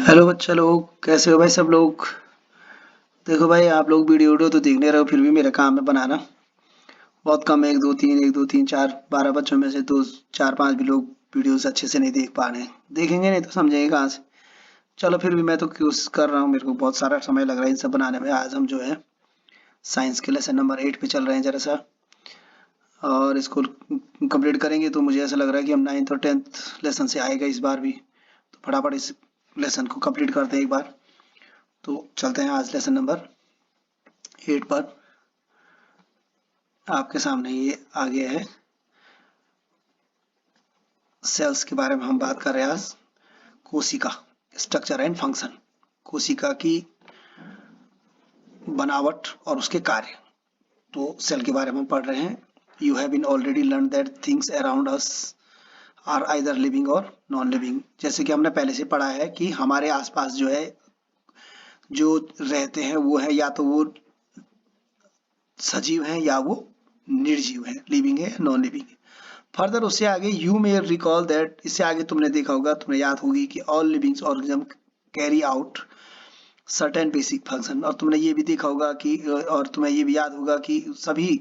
Hello बच्चा लोग, कैसे हो भाई सब लोग। देखो भाई, आप लोग वीडियो तो देख नहीं रहे हो, फिर भी मेरा काम है बनाना। बहुत कम है, एक दो तीन चार 12 बच्चों में से दो चार पांच भी लोग वीडियोस अच्छे से नहीं देख पा रहे हैं। देखेंगे नहीं तो समझेंगे कहाँ से। चलो फिर भी मैं तो कोशिश कर रहा हूँ, मेरे को बहुत सारा समय लग रहा है इन सब बनाने में। आज हम जो है साइंस के लेसन नंबर 8 पे चल रहे हैं जरा सा, और इसको कंप्लीट करेंगे तो मुझे ऐसा लग रहा है कि हम 9th और 10th लेसन से आएगा इस बार भी। तो फटाफट इस लेसन को कंप्लीट करते हैं एक बार। तो चलते हैं आज लेसन नंबर 8 पर। आपके सामने ये आ गया है। सेल्स के बारे में हम बात कर रहे हैं आज। कोशिका, स्ट्रक्चर एंड फंक्शन। कोशिका की बनावट और उसके कार्य। तो सेल के बारे में हम पढ़ रहे हैं। You have been already learn that things around us are either living और नॉन लिविंग। जैसे कि हमने पहले से पढ़ा है कि हमारे आसपास जो है, जो रहते हैं वो है या तो वो सजीव हैं या वो निर्जीव है, लिविंग है नॉन लिविंग है। फर्दर उससे आगे यू मे रिकॉल दैट, इससे आगे तुमने देखा होगा, तुम्हें याद होगी कि all living organism carry out certain basic function. और तुमने ये भी देखा होगा कि, और तुम्हें ये भी याद होगा कि सभी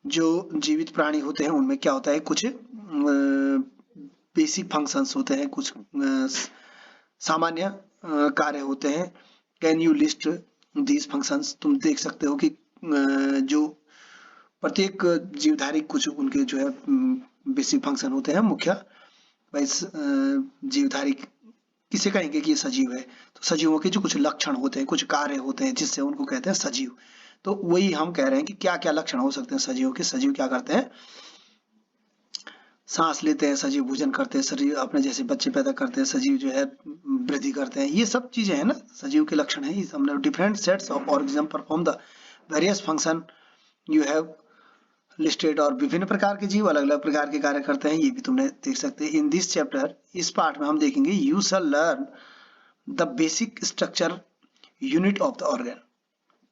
जो जीवित प्राणी होते हैं उनमें क्या होता है, कुछ बेसिक फंक्शंस होते हैं, कुछ सामान्य कार्य होते हैं। Can you list these functions. तुम देख सकते हो कि जो प्रत्येक जीवधारी कुछ उनके जो है बेसिक फंक्शन होते हैं मुख्य। भाई जीवधारी किसे कहेंगे कि ये सजीव है, तो सजीवों के जो कुछ लक्षण होते हैं, कुछ कार्य होते हैं जिससे उनको कहते हैं सजीव। तो वही हम कह रहे हैं कि क्या क्या लक्षण हो सकते हैं सजीव के। सजीव क्या करते हैं, सांस लेते हैं, सजीव भोजन करते हैं, सजीव अपने जैसे बच्चे पैदा करते हैं, सजीव जो है वृद्धि करते हैं। ये सब चीजें हैं ना, सजीव के लक्षण है। हमने different sets of organism perform the various function you have listed. और विभिन्न प्रकार के जीव अलग अलग प्रकार के कार्य करते हैं, ये भी तुमने देख सकते हैं। इन दिस चैप्टर, इस पार्ट में हम देखेंगे you shall learn the basic structure unit of the organ.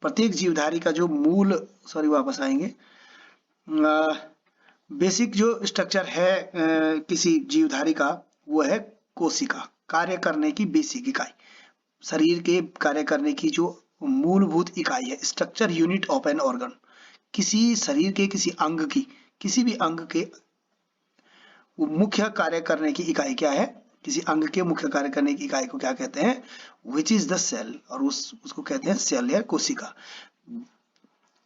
प्रत्येक जीवधारी का जो मूल, सॉरी वापस आएंगे, बेसिक जो स्ट्रक्चर है किसी जीवधारी का, वो है कोशिका। कार्य करने की बेसिक इकाई, शरीर के कार्य करने की जो मूलभूत इकाई है, structure unit of an organ. किसी शरीर के किसी अंग की, किसी भी अंग के वो मुख्य कार्य करने की इकाई क्या है, किसी अंग के मुख्य कार्य करने की इकाई को क्या कहते हैं, विच इज द सेल। और उसको कहते हैं सेल या कोशिका।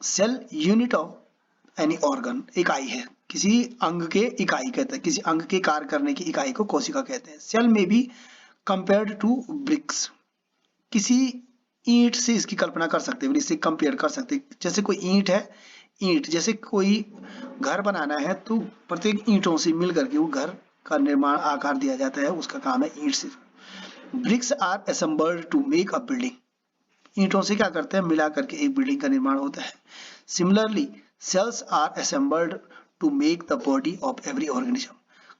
Cell unit of any organ, इकाई है किसी अंग के, इकाई कहते हैं किसी अंग के कार्य करने की इकाई को कोशिका कहते हैं। सेल में भी कंपेयर्ड टू ब्रिक्स, किसी ईंट से इसकी कल्पना कर सकते हैं, इससे कंपेयर कर सकते हैं। जैसे कोई ईंट है, ईंट जैसे कोई घर बनाना है तो प्रत्येक ईंटों से मिलकर के वो घर का निर्माण आकार दिया जाता है, उसका काम है ईंट से। Bricks are assembled to make a building, ईंटों से क्या करते हैं, मिला करके एक बिल्डिंग का निर्माण होता है। Similarly cells are assembled to make the body of every organism.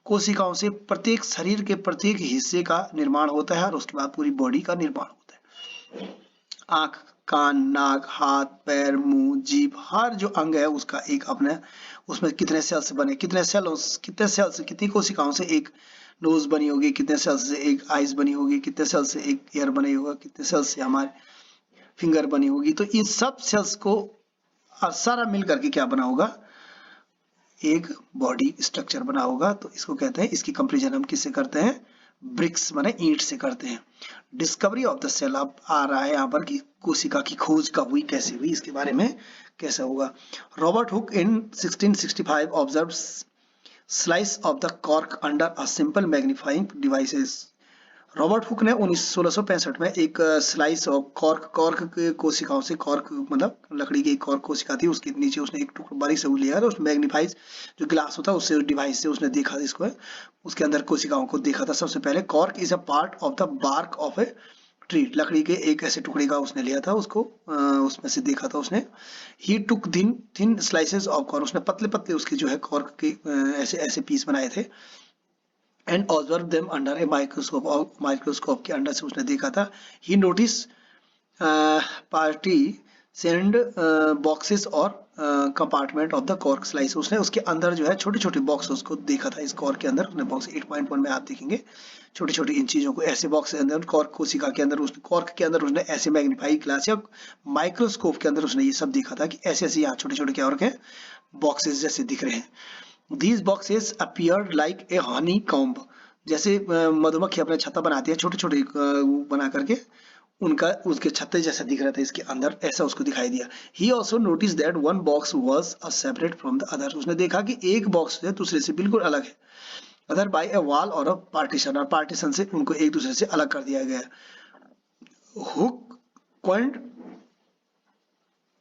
कोशिकाओं से प्रत्येक शरीर के प्रत्येक हिस्से का निर्माण होता है और उसके बाद पूरी बॉडी का निर्माण होता है। आंख, कान, नाक, हाथ, पैर, मुंह, जीभ, हर जो अंग है उसका एक अपने, उसमें कितने सेल से बने, कितने सेल से, कितनी कोशिकाओं से एक नोज बनी होगी, कितने सेल से एक आईज बनी होगी, कितने सेल से एक ईयर बने होगा, कितने सेल से हमारे फिंगर बनी होगी। तो इन सब सेल्स को सारा मिल करके क्या बना होगा, एक बॉडी स्ट्रक्चर बना होगा। तो इसको कहते हैं, इसकी कंपेरिजन हम किससे करते हैं, ब्रिक्स माने ईंट से करते हैं। डिस्कवरी ऑफ द सेल अब आ रहा है यहाँ पर कि कोशिका की खोज कब हुई, कैसे हुई, इसके बारे में कैसे होगा। Robert Hooke in 1665 observe slice of the cork under a simple magnifying devices. Robert Hooke ने 1665 में एक स्लाइस ऑफ कॉर्क के कोशिकाओं से, कॉर्क मतलब लकड़ी की एक कॉर्क कोशिका थी, उसके नीचे उसने एक टुकड़ा बारीक से लिया, उसमें मैग्नीफाइज जो ग्लास होता है उससे, डिवाइस से उसने देखा इसको, उसके अंदर कोशिकाओं को देखा था। सबसे पहले cork is a part of the bark of a tree, लकड़ी के एक ऐसे टुकड़े का उसने लिया था, उसको उसमें से देखा था उसने। ही टुक थिन स्लाइसेस ऑफ कॉर्क, उसने पतले पतले उसके जो है कॉर्क के ऐसे ऐसे पीस बनाए थे। And observe them under a microscope, और माइक्रोस्कोप के अंडर से उसने देखा था। ही नोटिस पार्टी सेंड बॉक्सेस और compartment of the cork slice, उसने उसके अंदर जो है छोटे छोटे बॉक्स उसको देखा था। इस कॉर्क के अंदर उसने बॉक्स 8.1 में आप देखेंगे छोटी छोटी इन चीजों को ऐसे बॉक्स के अंदर कॉर्क कोशिका के अंदर कॉर्क के अंदर उसने ऐसे मैग्नीफाई ग्लास या माइक्रोस्कोप के अंदर उसने ये सब देखा था कि ऐसे ऐसे यहाँ छोटे छोटे क्या और बॉक्सेस जैसे दिख रहे हैं। These boxes appeared like a honeycomb, जैसे मधुमक्खी अपने छत्ता बनाती है छोटे छोटे बना करके, उनका उसके छत्ते जैसा दिख रहा था इसके अंदर, ऐसा उसको दिखाई दिया। He also noticed that one box was separate from the other, उसने देखा कि एक बॉक्स जो है दूसरे से बिल्कुल अलग है, अदर बाय a wall और a partition, और पार्टीशन से उनको एक दूसरे से अलग कर दिया गया। Hook coined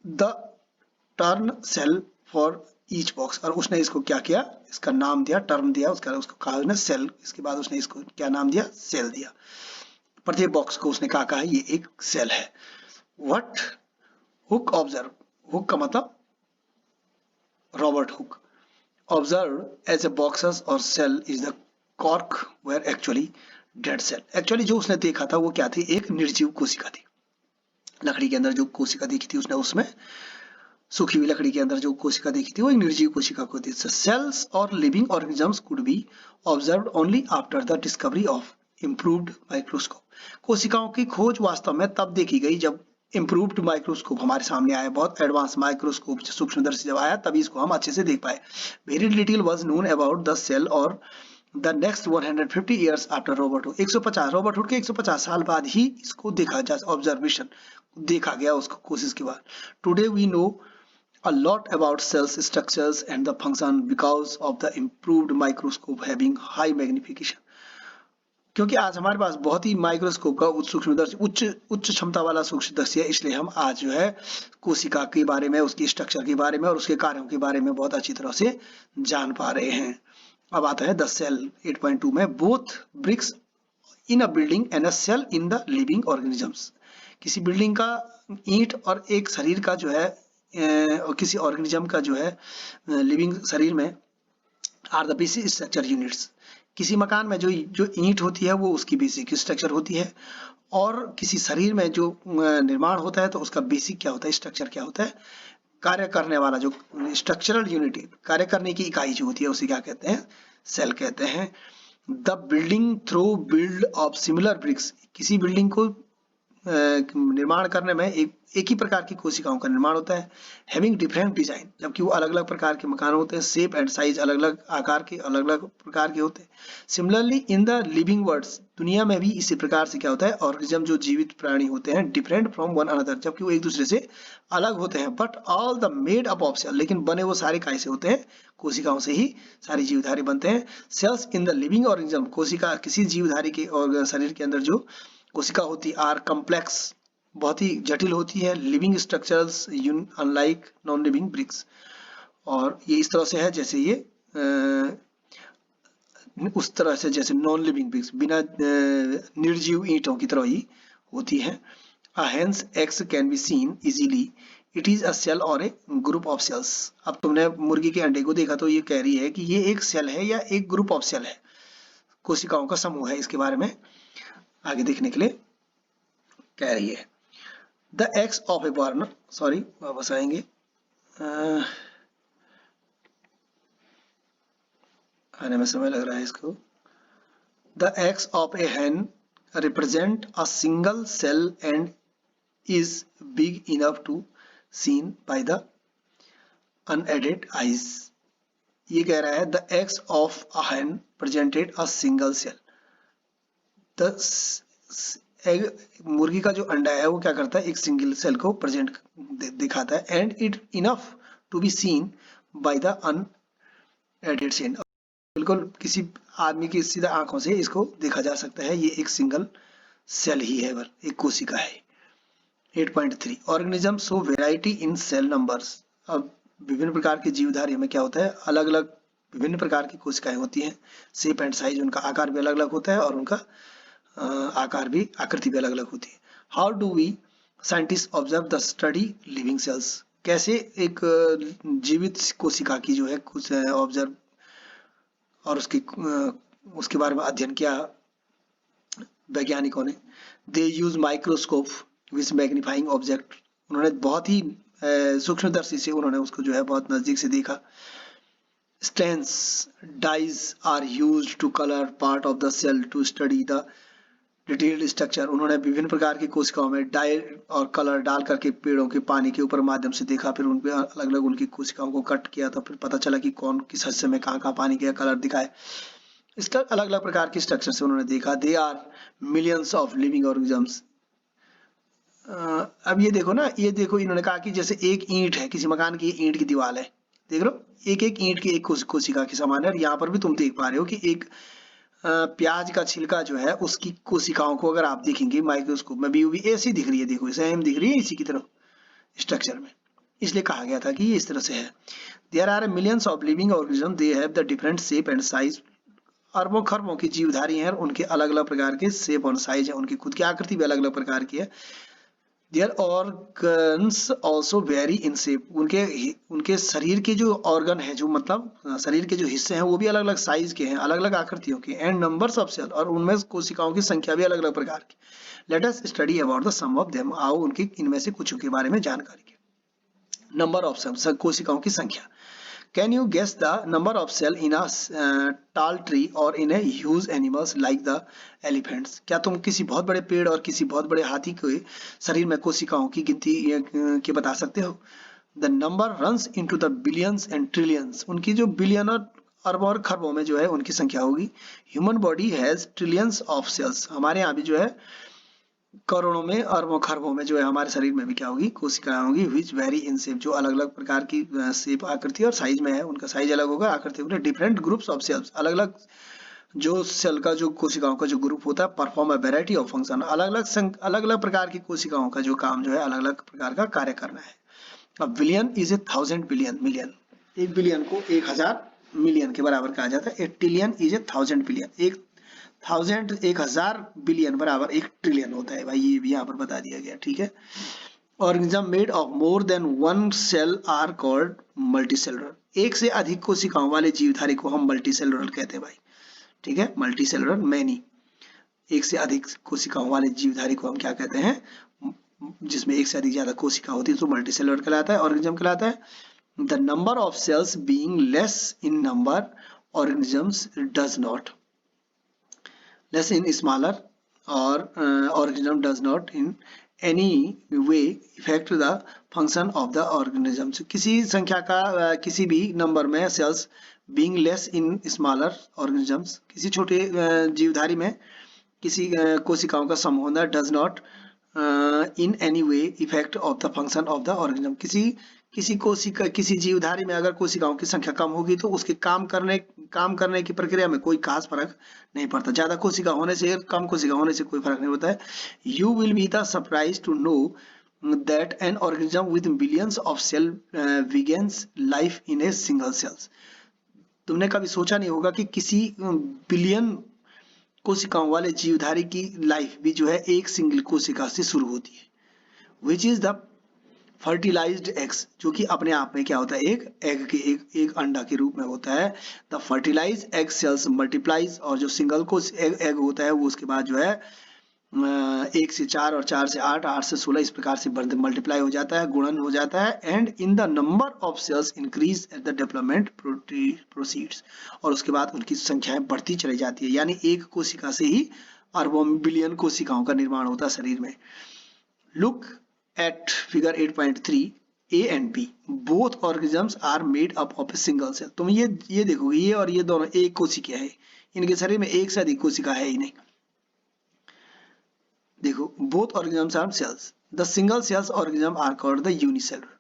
the term cell for each box, और उसने इसको क्या किया, इसका नाम दिया, टर्म दिया, उसको कहा उसने सेल, इसके बाद उसने इसको क्या नाम दिया, सेल दिया। प्रत्येक बॉक्स को उसने कहा ये एक सेल है। व्हाट हुक ऑब्जर्व, हुक का मतलब Robert Hooke, observe as a boxes और cell is the cork where actually dead cell. Actually जो उसने देखा था वो क्या थी, एक निर्जीव कोशिका थी। लकड़ी के अंदर जो कोशिका देखी थी उसने, उसमें सूखी हुई लकड़ी के अंदर जो कोशिका देखी थी वो एक निर्जीव कोशिका को थी। सेल्स और living organisms could be observed only after the discovery of improved microscope. कोशिकाओं की खोज वास्तव में तब देखी गई जब इम्प्रूव्ड माइक्रोस्कोप हमारे सामने आया, बहुत एडवांस माइक्रोस्कोप सूक्ष्मदर्शी जब आया तभी इसको हम अच्छे से देख पाए। Very little was known about the cell और the next 150 years after Robert Hooke, 150 Robert Hooke के 150 साल बाद ही इसको देखा जा, ऑब्जर्वेशन देखा गया उसको कोशिश के बाद। Today we know a lot about cells structures and the function because of the improved microscope having high magnification, क्योंकि आज हमारे पास बहुत ही माइक्रोस्कोप का सूक्ष्मदर्शी उच्च क्षमता वाला सूक्ष्मदर्शी है, इसलिए हम आज जो है कोशिका के बारे में, उसकी स्ट्रक्चर के बारे में और उसके कार्यों के बारे में बहुत अच्छी तरह से जान पा रहे हैं। अब आता है द सेल 8.2 में, both bricks in a building and a cell in the living organisms. किसी बिल्डिंग का ईंट और एक शरीर का जो है और किसी ऑर्गेनिज्म का जो है लिविंग शरीर में are the basic structure units. किसी मकान में जो ईंट होती है वो उसकी बेसिक स्ट्रक्चर होती है, और किसी शरीर में जो निर्माण होता है तो उसका बेसिक क्या होता है, स्ट्रक्चर क्या होता है, कार्य करने वाला जो स्ट्रक्चरल यूनिट, कार्य करने की इकाई जो होती है उसे क्या कहते हैं, सेल कहते हैं। The building through build of similar bricks, किसी बिल्डिंग को निर्माण करने में एक ही प्रकार की कोशिकाओं का निर्माण होता है। हैविंग डिफरेंट डिजाइन, जबकि वो अलग अलग प्रकार के मकान होते हैं, शेप एंड साइज अलग अलग आकार के, अलग अलग प्रकार के होते हैं। Similarly in the living worlds, दुनिया में भी इसी प्रकार से क्या होता है, ऑर्गेनिज्म जो जीवित प्राणी होते हैं डिफरेंट फ्रॉम वन अनदर, जबकि वो एक दूसरे से अलग होते हैं। But all the made up of cell, लेकिन बने वो सारे काय से होते हैं, कोशिकाओं से ही सारी जीवधारी बनते हैं। Cells in the living organism, कोशिका किसी जीवधारी के और शरीर के अंदर जो कोशिका होती आर कम्प्लेक्स, बहुत ही जटिल होती है। Living structures unlike non living bricks, और ये इस तरह से है जैसे ये उस तरह से जैसे नॉन लिविंग ब्रिक्स बिना निर्जीव ईंटों की तरह ही होती है। Hence X can be seen easily. It is a cell or a group of cells. अब तुमने मुर्गी के अंडे को देखा तो ये कह रही है कि ये एक सेल है या एक ग्रुप ऑफ सेल है, कोशिकाओं का समूह है। इसके बारे में आगे देखने के लिए कह रही है। The egg of a burner, sorry वापस आएंगे, आने में समय लग रहा है इसको। The egg of a hen represent a single cell and is big enough to seen by the unaided eyes. ये कह रहा है the eggs of a hen presented a single cell. The मुर्गी का जो अंडा है वो क्या करता है, एक सिंगल सेल को प्रेजेंट दिखाता है, and it enough to be seen by the unaided seen, बिल्कुल किसी आदमी की सीधा आंखों से इसको देखा जा सकता है, ये एक सिंगल सेल ही है, एक कोशिका है। 8.3 organism show variety in cell numbers. अब विभिन्न प्रकार के जीवधारी में क्या होता है, अलग अलग विभिन्न प्रकार की कोशिकाएं होती हैं, शेप एंड साइज, उनका आकार भी अलग अलग होता है और उनका आकार भी, आकृति भी अलग अलग होती है। How do we scientist observe the study living cells, कैसे एक जीवित कोशिका की जो है कुछ ऑब्जर्व और उसके बारे में अध्ययन किया वैज्ञानिकों ने। They use microscope with magnifying object, उन्होंने बहुत ही सूक्ष्मदर्शी से उन्होंने उसको जो है बहुत नजदीक से देखा। Stains dyes are used to colour part of the cell to study the detailed structure. उन्होंने विभिन्न प्रकार की कोशिकाओं में डाई और कलर डाल करके पेड़ों के पानी के ऊपर माध्यम से देखा, फिर उन पे अलग अलग उनकी कोशिकाओं को कट किया, तो फिर पता चला कि कौन किस हिस्से में कहाँ कहाँ पानी का कलर दिखाए। इस अलग अलग प्रकार की स्ट्रक्चर से उन्होंने देखा। They are millions of living organisms. अब ये देखो ना, ये देखो इन्होंने कहा कि जैसे एक ईंट है, किसी मकान की ईंट की दीवार है, देख लो एक एक ईंट की एक कोशिका के समान है। और यहाँ पर भी तुम देख पा रहे हो कि एक प्याज का छिलका जो है उसकी कोशिकाओं को अगर आप देखेंगे माइक्रोस्कोप में भी ऐसी दिख रही है, देखो सेम दिख रही है इसी की तरफ स्ट्रक्चर में, इसलिए कहा गया था कि ये इस तरह से है। There are millions of living organism, they have the different shape and size. अरबों खरबों की जीवधारी हैं, उनके अलग अलग प्रकार के शेप और साइज है, उनकी खुद की आकृति भी अलग अलग प्रकार की है। Their organs also vary in shape, उनके शरीर के जो ऑर्गन है, जो मतलब शरीर के जो हिस्से हैं वो भी अलग अलग साइज के हैं, अलग अलग आकृतियों के। एंड नंबर्स ऑफ सेल, और उनमें कोशिकाओं की संख्या भी अलग अलग प्रकार की। Let us study about the some of them, आओ उनकी इनमें से कुछ के बारे में जानकारी के। नंबर ऑफ सेल, कोशिकाओं की संख्या। Can you guess the number of cell in a tall tree or in a huge animals like the elephants? क्या तुम किसी बहुत बड़े पेड़ और किसी बहुत बड़े हाथी के शरीर में कोशिकाओं की गिनती के बता सकते हो? The number runs into the billions and trillions. उनकी जो बिलियन और अरबों और खरबों में जो है उनकी संख्या होगी। Human body has trillions of cells. हमारे यहाँ भी जो है करोड़ों में अरबों खरबों में जो है हमारे शरीर में भी क्या होगी, कोशिकाएं होगी। विच वेरी इन शेप, जो अलग अलग प्रकार की शेप आकृति और साइज में है, उनका साइज अलग होगा, आकृति होगी। डिफरेंट ग्रुप्स ऑफ सेल्स, अलग अलग जो सेल का जो कोशिकाओं का जो ग्रुप होता है, perform a variety of function, अलग अलग प्रकार की कोशिकाओं का जो काम जो है अलग अलग प्रकार का कार्य करना है। अब billion is a 1000 billion million, एक बिलियन को 1000 मिलियन के बराबर कहा जाता है। ए ट्रिलियन इज ए 1000 बिलियन, एक 1000 बिलियन बराबर 1 ट्रिलियन होता है भाई, ये भी यहाँ पर बता दिया गया, ठीक है। Organism made of more than one cell are called multicellular, एक से अधिक कोशिकाओं वाले जीवधारी को हम मल्टीसेलुलर कहते हैं भाई, ठीक है। मल्टीसेलुलर मैनी, एक से अधिक कोशिकाओं वाले जीवधारी को हम क्या कहते हैं, जिसमें एक से अधिक ज्यादा कोशिका होती है तो मल्टीसेलुलर कहलाता है, ऑर्गेनिज्म कहलाता है। The number of sales being less in number, organisms does not less in smaller, or organism does not in any way affect the function of the organism. किसी संख्या का किसी भी नंबर में sales being less in smaller organisms, किसी छोटे जीवधारी में किसी कोशिकाओं का सम होना does not in any way effect of the function of the organism, किसी जीवधारी में अगर कोशिकाओं की संख्या कम होगी तो उसके काम करने की प्रक्रिया में कोई खास फर्क नहीं पड़ता। ज्यादा कोशिका होने से, कम कोशिका होने से कोई फर्क नहीं होता है। You will be the surprise to know that an organism with billions of cell begins life in a single cells. तुमने कभी सोचा नहीं होगा कि किसी बिलियन कोशिकाओं वाले जीवधारी की लाइफ भी जो है एक सिंगल कोशिका से शुरू होती है। Which is the fertilised eggs, जो कि अपने आप में क्या होता है, एक एग के एक अंडा के रूप में होता है। The fertilised egg cells multiplies, और जो सिंगल को एग होता है वो उसके बाद जो है 1 से 4 और 4 से 8, 8 से 16 इस प्रकार से मल्टीप्लाई हो जाता है, गुणन हो जाता है। And in the number of cells increase at the development proceeds, और उसके बाद उनकी संख्याएं बढ़ती चली जाती है, यानी एक कोशिका से ही अरबों बिलियन कोशिकाओं का निर्माण होता है शरीर में। Look at figure 8.3, A and B both organisms are made up of a single cell। तुम ये देखोगे, ये और ये दोनों एक कोशिका है, इनके शरीर में एक से अधिक कोशिका है ही नहीं। देखो both organisms are cells, the single cells organism are called the unicellular।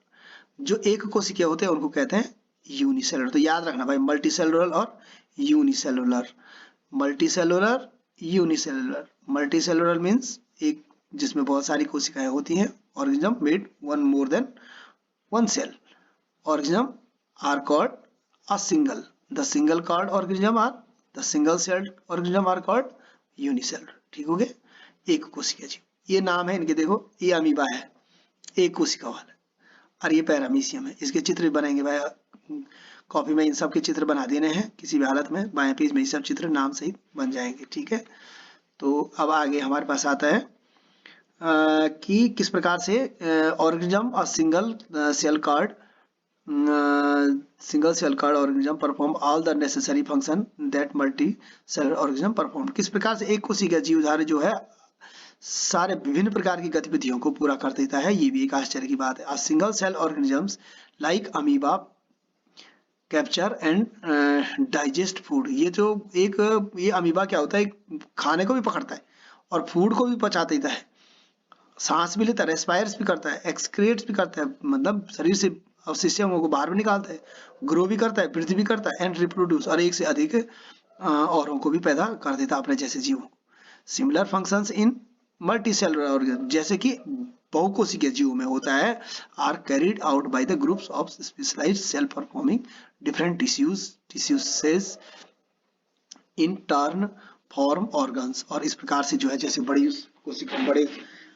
जो एक कोशिका होते हैं उनको कहते हैं यूनिसेलुलर। तो याद रखना भाई, मल्टीसेलुलर और unicellular, multicellular unicellular. Multicellular means एक जिसमें बहुत सारी कोशिकाएं होती हैं। Organism made one more than one cell, organism are called a single, the single celled organism are the single celled organism are called unicellular। ठीक हो गया, एक कोशिका जी, ये नाम है इनके। देखो ये अमीबा है, एक कोशिका वाला, और ये पैरामीशियम है। इसके चित्र बनाएंगे भाई, कॉपी में इन सब के चित्र बना देने हैं, किसी भी हालत में बाएं पेज में ये सब चित्र नाम सहित बन जाएंगे, ठीक है। तो अब आगे हमारे पास आता है कि किस प्रकार से organism a single cell card organism perform all the necessary function that multi cellular organism perform। किस प्रकार से एक कोशिका जीवधारी जो है सारे विभिन्न प्रकार की गतिविधियों को पूरा कर देता है, ये भी एक आश्चर्य की बात है। A single cell organisms like amoeba capture and digest food. ये जो ये अमीबा क्या होता है, खाने को भी पकड़ता है और फूड को भी पचा देता है, सांस भी लेता है, रेस्पायर्स भी करता है, एक्सक्रीट्स भी करता है, मतलब शरीर से अवशिष्टों को बाहर भी निकालता है, ग्रो भी करता है, वृद्धि भी करता है, एंड रिप्रोड्यूस, और एक से अधिक औरों को भी पैदा कर देता है अपने जैसे जीवों को। Similar functions in multi cellular organism, जैसे कि बहुकोशिकीय जीवों में होता है, are carried out by the groups of specialised cell performing different tissues in turn form organs. और इस प्रकार से जो है जैसे बड़ी कोशिका बड़े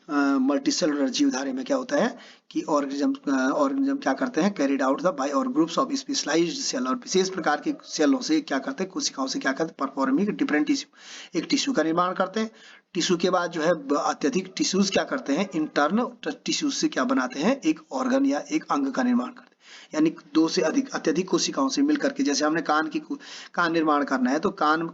मल्टी सेलुलर जीवधारी में क्या होता है कि ऑर्गेनिज्म क्या करते हैं, कैरिड आउट द बाय और ग्रुप्स ऑफ स्पेशलाइज्ड सेल, और विशेष प्रकार के सेलों से क्या करते हैं, कोशिकाओं से क्या करते हैं, परफॉर्मिंग डिफरेंट टिश्यू, एक टिश्यू का निर्माण करते हैं। टिश्यू के बाद जो है अत्यधिक टिश्यूज क्या करते हैं, इंटर्न टिश्यूज से क्या बनाते हैं, एक ऑर्गन या एक अंग का निर्माण करते हैं। यानी दो से अधिक अत्यधिक कोशिकाओं से मिलकर के, जैसे हमने कान निर्माण करना है तो कान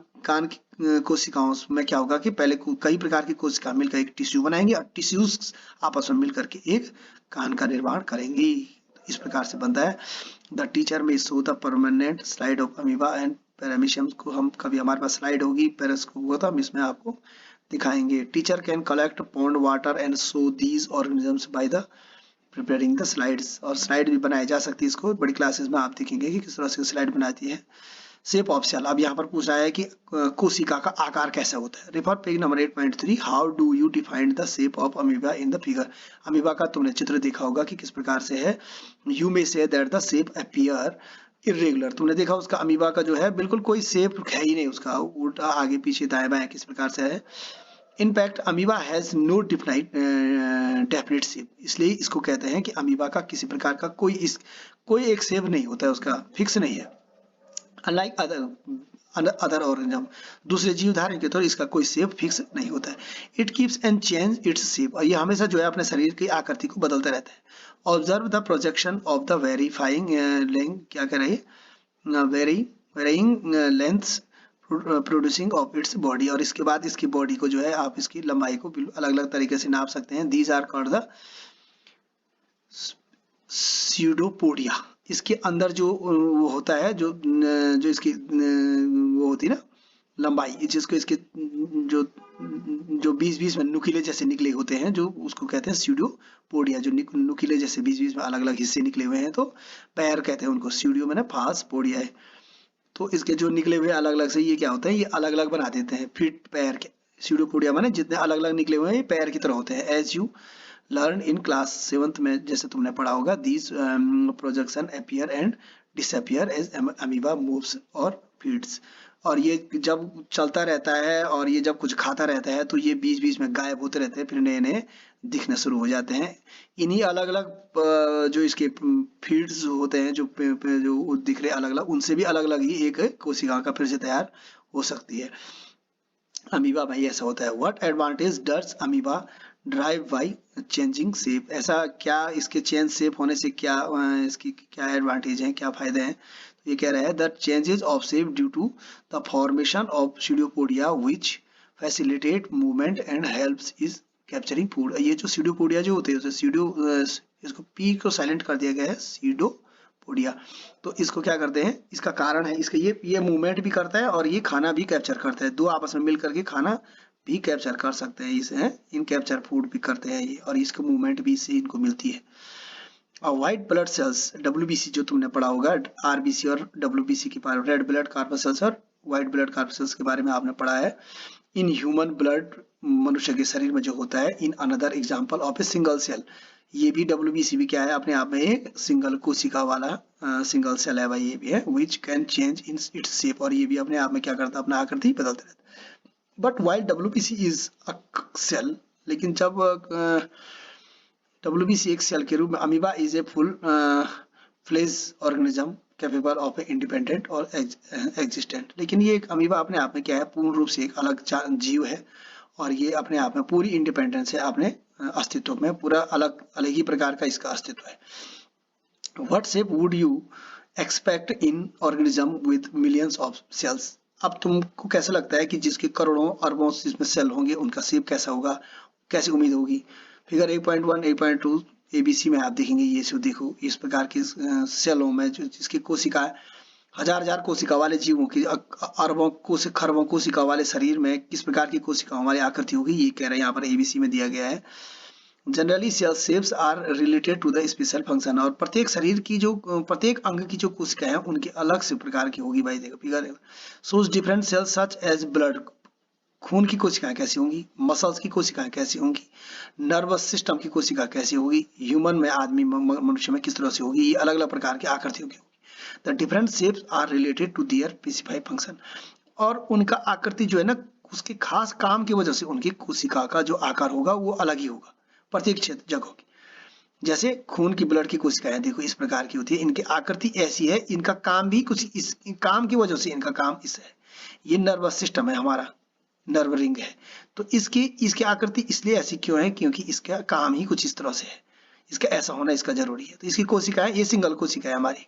की कोशिकाओं में क्या होगा कि पहले कई प्रकार की कोशिका मिलकर एक टिश्यू बनाएंगे और टिश्यूज आपस में मिलकर के एक कान का निर्माण करेंगी। इस प्रकार से बनता है। द टीचर में show the permanent slide of amoeba and paramecium को हम कभी हमारे पास स्लाइड होगी, पेरास्कोप होगा तो हम इसमें आपको दिखाएंगे। Teacher can collect pond water and show these organisms by the preparing the slides, और स्लाइड भी बनाई जा सकती है। इसको बड़ी क्लासेस में आप देखेंगे कि किस तरह से स्लाइड बनाती है। शेप ऑफ सेल, अब यहाँ पर पूछ रहा है कि कोशिका का आकार कैसा होता है। Refer page number 8.3। How do you define the shape of amoeba in the figure. Amoeba का तुमने चित्र देखा होगा कि किस प्रकार से है। You may say that the shape appear irregular, तुमने देखा उसका अमीबा का जो है बिल्कुल कोई शेप है ही नहीं, उसका उल्टा आगे पीछे दाएं बाएं किस प्रकार से है। In fact amoeba has no definite shape, इसलिए इसको कहते हैं कि अमीबा का किसी प्रकार का कोई एक शेप नहीं होता है, उसका फिक्स नहीं है। अनलाइक अदर ऑर्गेनिज्म, दूसरे जीवधारी के तौर इसका कोई शेप फिक्स नहीं होता है। It keeps and change its shape, और ये हमेशा जो है अपने शरीर की आकृति को बदलता रहता है। Observe the projection of the verifying length, क्या कह रही है, varying lengths producing of its body, और इसके बाद इसकी बॉडी को जो है आप इसकी लंबाई को अलग अलग तरीके से नाप सकते हैं। These are called the pseudopodia. इसके अंदर जो वो होता है जो इसकी वो होती है ना लंबाई, जिसको इसके जो बीच में नुकीले जैसे निकले होते हैं, जो उसको कहते हैं स्यूडोपोडिया, जो नुकीले जैसे बीच में अलग अलग हिस्से निकले हुए हैं, तो पैर कहते हैं उनको। स्यूडियो में ना फास पोडिया है, तो इसके जो निकले हुए अलग अलग से ये क्या होता है, ये अलग अलग बना देते हैं फिट पैर के। स्यूडोपोडिया माने जितने अलग अलग निकले हुए हैं ये पैर की तरह होते हैं। As you learn in class 7th में जैसे तुमने पढ़ा होगा, दीज projection appear and disappear as amoeba moves और फीड्स, और ये जब चलता रहता है और ये जब कुछ खाता रहता है तो ये बीच में गायब होते रहते हैं, फिर नए नए दिखने शुरू हो जाते हैं। इन्हीं अलग अलग जो इसके फीड्स होते हैं जो दिख रहे अलग अलग, उनसे भी अलग अलग ही एक कोशिका का फिर से तैयार हो सकती है। अमीबा भाई ऐसा होता है। What advantage does amoeba drive by changing shape, ऐसा क्या इसके चेंज शेप होने से क्या इसकी क्या एडवांटेज है, क्या फायदे हैं। ये कह रहा है that changes of shape due to the formation of pseudopodia which facilitate movement and helps is capturing food. ये जो स्यूडोपोडिया जो होते हैं इसको पी को साइलेंट कर दिया गया है, स्यूडोपोडिया, तो इसको क्या करते हैं, इसका कारण है इसका ये मूवमेंट भी करता है और ये खाना भी कैप्चर करता है, दो आपस में मिलकर के खाना भी कैप्चर कर सकते हैं इसे, इन कैप्चर फूड भी करते हैं ये, और इसका मूवमेंट भी इससे इनको मिलती है। और व्हाइट ब्लड सेल्स WBC जो तुमने पढ़ा होगा, RBC और WBC की बारे में, रेड ब्लड कॉर्पसेल्स और व्हाइट ब्लड कॉर्पसेल्स के बारे में आपने पढ़ा है। इन ह्यूमन ब्लड, मनुष्य के शरीर में जो होता है। In another example of a single cell, ये भी WBC भी क्या है अपने आप में एक सिंगल कोशिका वाला सिंगल सेल है भाई, ये भी है। Which can change in its shape, और ये भी अपने आप में क्या करता है, अपना आकृति बदलते रहता है। But while WBC is a cell, लेकिन जब WBC एक सेल के रूप में, amoeba is a full fledge organism capable of a independent और एग्जिस्टेंट, लेकिन ये एक अमीबा अपने आप में क्या है, पूर्ण रूप से एक अलग जीव है और ये अपने आप में पूरी इंडिपेंडेंस है अपने अस्तित्व में, पूरा अलग अलग ही प्रकार का इसका अस्तित्व है। What shape would you expect in organism with millions of cells? अब तुमको कैसा लगता है कि जिसके करोड़ों अरबों जिसमें सेल होंगे उनका शेप कैसा होगा, कैसी उम्मीद होगी? फिगर 8.1 8.2 ABC में आप देखेंगे, ये जो देखो इस प्रकार के सेलों में जो जिसकी कोशिका, हजार हजार कोशिका वाले जीवों की, अरबों खरबों कोशिका वाले शरीर में किस प्रकार की कोशिकाओं वाली आकृति होगी, ये कह रहे हैं यहाँ पर ABC में दिया गया है। Generally cell shapes are related to the special function, और प्रत्येक शरीर की जो प्रत्येक अंग की जो कोशिका है उनकी अलग से प्रकार की होगी। भाई देखो figure shows different cells such as blood, खून की कोशिकाएं कैसी होंगी, मसल्स की कोशिकाएं कैसी होंगी, नर्वस सिस्टम की कोशिका कैसी होगी, ह्यूमन में आदमी मनुष्य में किस तरह से होगी, ये अलग अलग प्रकार की आकृतियों की होगी। The different shapes are related to their specified function, और उनका आकृति जो है ना उसके खास काम की वजह से उनकी कोशिका का जो आकार होगा वो अलग ही होगा प्रत्येक क्षेत्र जगह की। जैसे खून की ब्लड की कोशिकाएं देखो इस प्रकार की होती है, इनकी आकृति ऐसी है, इनका काम भी कुछ इस काम की वजह से इनका काम इस है। ये नर्वस सिस्टम है हमारा, नर्व रिंग है, तो इसकी आकृति इसलिए ऐसी क्यों है, क्योंकि इसका काम ही कुछ इस तरह से है, इसका ऐसा होना इसका जरूरी है। तो इसकी कोशिका है, ये सिंगल कोशिका है हमारी,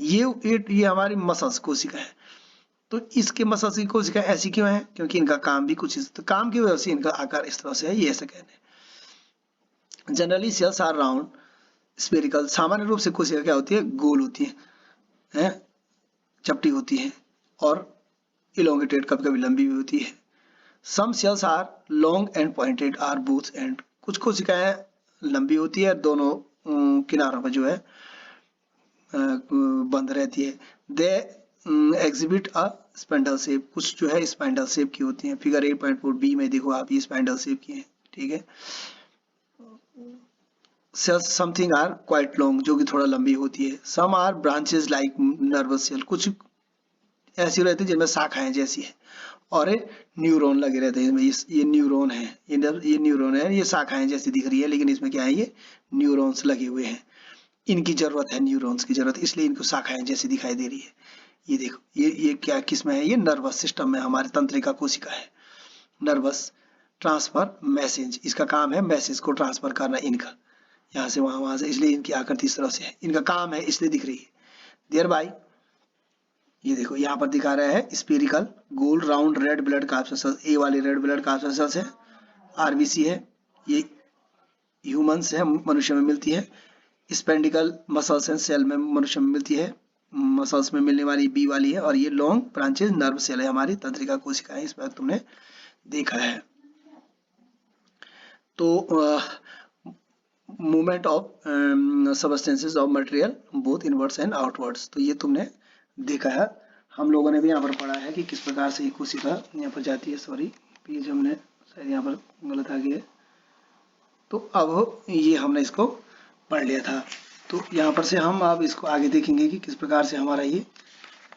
ये हमारी मसल्स कोशिका है, तो इसके मसल्स की कोशिका ऐसी क्यों है, क्योंकि इनका काम भी कुछ इस, तो काम की वजह से इनका आकार इस तरह से है, ये ऐसा कहते हैं। Generally cells are round spherical, सामान्य रूप से कोशिका क्या होती है, गोल होती है, चपटी होती है, और इलोंगेटेड, कभी कभी लंबी भी होती है। Some cells are long and pointed are both end, कुछ कोशिकाएं लंबी होती है, दोनों किनारों पर जो है बंद रहती है। They exhibit a spindle shape, कुछ जो है स्पाइंडल शेप की होती है। फिगर 8.4 B में देखो आप, ये स्पाइंडल शेप की है, ठीक है। Cells something are quite long, जो कि थोड़ा लंबी होती है। Some are branches like nervous cell, कुछ ऐसी रहती है जिनमें शाखाएं जैसी है, और न्यूरॉन लगे रहते हैं इसमें, ये न्यूरॉन है, ये न्यूरॉन है, ये शाखाएं जैसी दिख रही है, लेकिन इसमें क्या है, ये न्यूरॉन्स लगे हुए हैं, इनकी जरूरत है, न्यूरॉन्स की जरूरत, इसलिए इनको शाखाएं जैसी दिखाई दे रही है। ये देखो ये क्या किसमें है, ये नर्वस सिस्टम में हमारे तंत्रिका कोशिका है। नर्वस ट्रांसफर मैसेज, इसका काम है मैसेज को ट्रांसफर करना, इनका यहाँ से वहां से, इसलिए इनकी आकृति इस तरह से है, इनका काम है इसलिए दिख रही है। देयर बाय, ये देखो यहाँ पर दिखा रहा है स्पेरिकल गोल राउंड रेड ब्लड कार्पसेल्स, ए वाली रेड ब्लड कार्पसेल्स है, आरबीसी है, ये ह्यूमंस है, मनुष्य में मिलती है। स्पेंडिकल मसल्स एंड सेल में मनुष्य में मिलती है, मसल्स में मिलने वाली बी वाली है, और ये लॉन्ग ब्रांचेज नर्व सेल है, हमारी तंत्रिका कोशिका है, इस पर तुमने देखा है। तो movement of substances of material both inwards and outwards, तो ये तुमने देखा है। हम लोगों ने भी यहाँ पर पढ़ा है कि किस प्रकार से ये कोशिका यहाँ पर जाती है, सॉरी पेज हमने शायद यहाँ पर गलत आ गया है, तो अब ये हमने इसको पढ़ लिया था। तो यहाँ पर से हम अब इसको आगे देखेंगे कि किस प्रकार से हमारा ये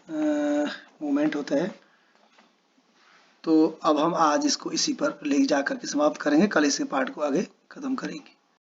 मूवमेंट होता है। तो अब हम आज इसको इसी पर ले जा करके समाप्त करेंगे, कल इस पार्ट को आगे खत्म करेंगे।